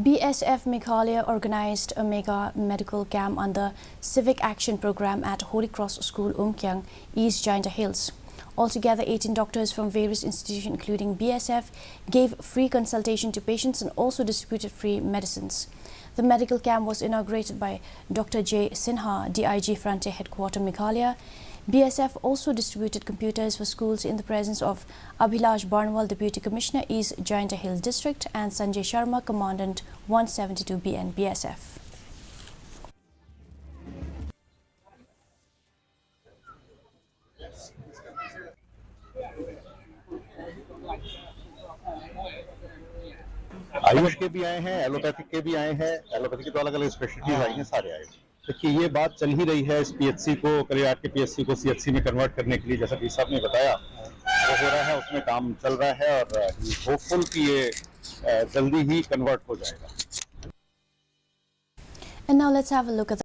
BSF Meghalaya organized a mega medical camp under Civic Action Program at Holy Cross School, Umkyang, East Jaintia Hills. Altogether, 18 doctors from various institutions including BSF gave free consultation to patients and also distributed free medicines. The medical camp was inaugurated by Dr. J. Sinha, DIG Frontier Headquarter Meghalaya. BSF also distributed computers for schools in the presence of Abhilash Barnwal, Deputy Commissioner, East Jaintia Hills District, and Sanjay Sharma, Commandant 172BN BSF. Ayush के भी आए हैं, allopathic के भी आए हैं, allopathic के तो अलग अलग स्पेशलिटीज आई हैं, सारे आए। देखिए ये बात चल ही रही है इस पीएचसी को, कलियाट के पीएचसी को सीएचसी में कन्वर्ट करने के लिए, जैसा कि साहब ने बताया वो हो रहा है, उसमें काम चल रहा है और होपफुल कि ये जल्दी ही कन्वर्ट हो जाएगा। And now let's have a look at